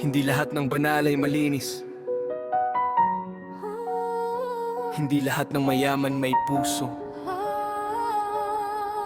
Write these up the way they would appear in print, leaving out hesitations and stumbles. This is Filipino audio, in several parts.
Hindi lahat ng banal ay malinis. Hindi lahat ng mayaman may puso.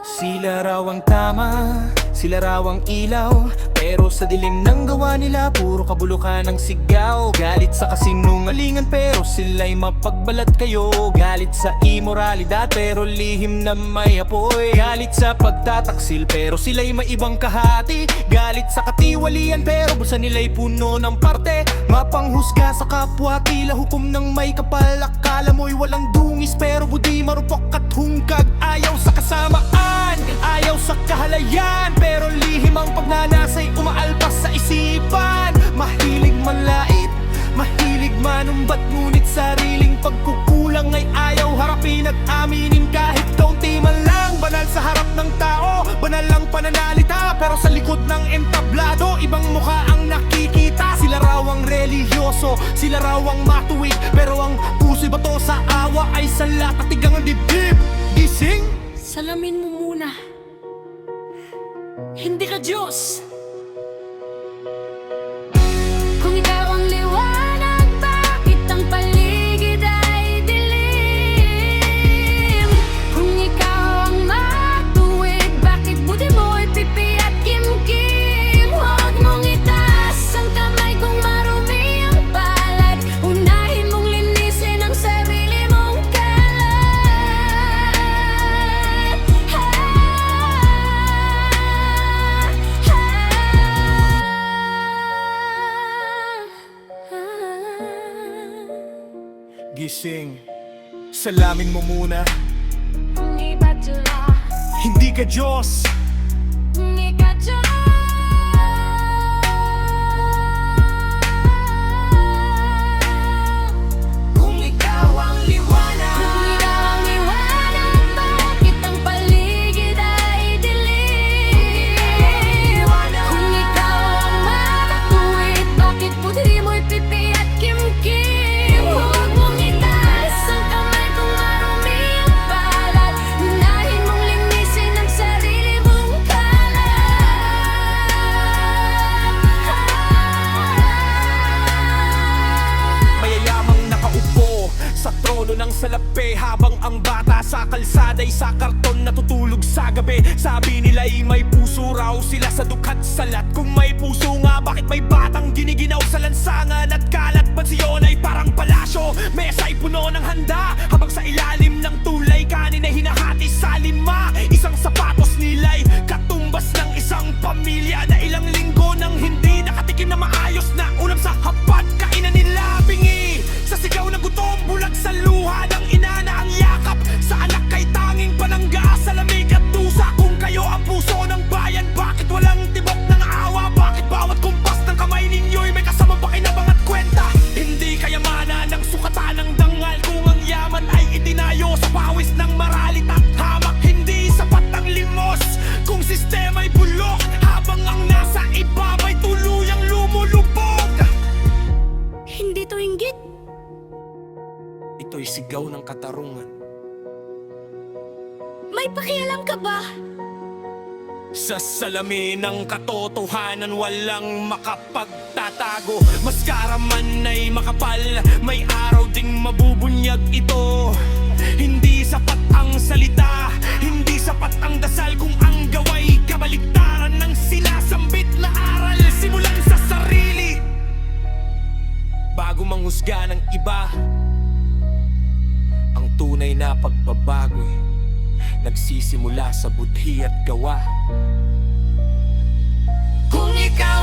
Sila raw ang tama, sila raw ang ilaw, pero sa dilim ng gawa nila puro kabulukan ang sigaw. Galit sa kasinungalingan pero sila'y mapagbalat kayo. Galit sa imoralidad pero lihim na may apoy. Galit sa pagtataksil pero sila'y may ibang kahati. Galit sa katiwalian pero bulsa nila'y puno ng parte. Mapanghusga sa kapwa tila hukom ng may kapal. Akala mo'y walang dungis pero budi marupok at hungkag. Ayaw sa kasamaan, ayaw sa kahalayan, pero lihim ang pagnanasay umaalpas sa isipan. Mahilig manlait, mahilig manumbat, ngunit sariling pagkukulang ay ayaw harapin at aminin kahit kaunti man lang. Banal sa harap ng tao, banal lang pananalita, pero sa likod ng entablado ibang mukha ang nakikita. Sila raw ang relihiyoso, sila raw ang matuwid, pero ang puso'y bato sa awa ay salat at tigang ang dibdib. Gising! Salamin mo muna. Hindi ka Diyos. Kung ikaw ang liwanag, bakit ang paligid ay dilim? Kung ikaw ang matuwid, bakit buti mo'y pipi at kimkim? Huwag mong itaas ang kamay kung marumi ang palad. Unahin mong linisin ang sarili mong kalat. Gising, salamin mo muna. Hindi ba tula? Hindi ka Diyos. Hindi ka Diyos. Kung ikaw ang liwanag, Kung ikaw ang liwanag, bakit ang paligid ay dilim? Kung ikaw ang matatuwid, bakit puti mo'y pipi at kimkim? Huwag mong itaas ang kamay kung marumi ang palad. Unahin mong linisin ang sarili mong mayayamang nakaupo sa trono ng salapi, habang ang bata sa kalsada'y sa karton natutulog sa gabi. Sabi nila'y may puso raw sila sa dukhat salat. Kung may puso nga, bakit may batang giniginaw sa lansangan? At kalat ba't siyon ay parang palasyo? Mesa'y puno ng handa, habang sa ilalim ng tulay kanin ay hinahati sa lima. Isang sapatos nila'y katumbas ng isang pamilya na ilang linggo nang hindi nakatikim na maayos na ulam sa hapag kainan nila. Bingi sa sigaw ng gutom, bulag sa luha ng ina na ang yakap sa anak kay tanging panangga sa lamig at dusa. Kung kayo ang puso ng bayan, bakit walang tibok ng awa? Bakit bawat kumpas ng kamay ninyo'y may kasamang pakinabang at kwenta? Hindi kayamanan ng sukatan ng dangal kung ang yaman ay itinayo sa pawis ng maralit at hamak. Hindi sapat ang limos kung sistema'y bulok, habang ang nasa ibaba'y tuluyang lumulubog. Hindi to inggit. Ito'y sigaw ng katarungan. May pakialam ka ba? Sa salamin ng katotohanan walang makapagtatago. Maskara man ay makapal, may araw ding mabubunyag ito. Hindi sapat ang salita, hindi sapat ang dasal kung ang gawa'y kabaligtaran ng sinasambit na aral. Simulan sa sarili bago manghusga ng iba. Ang tunay na pagbabago'y nagsisimula sa budhi at gawa. Kung ikaw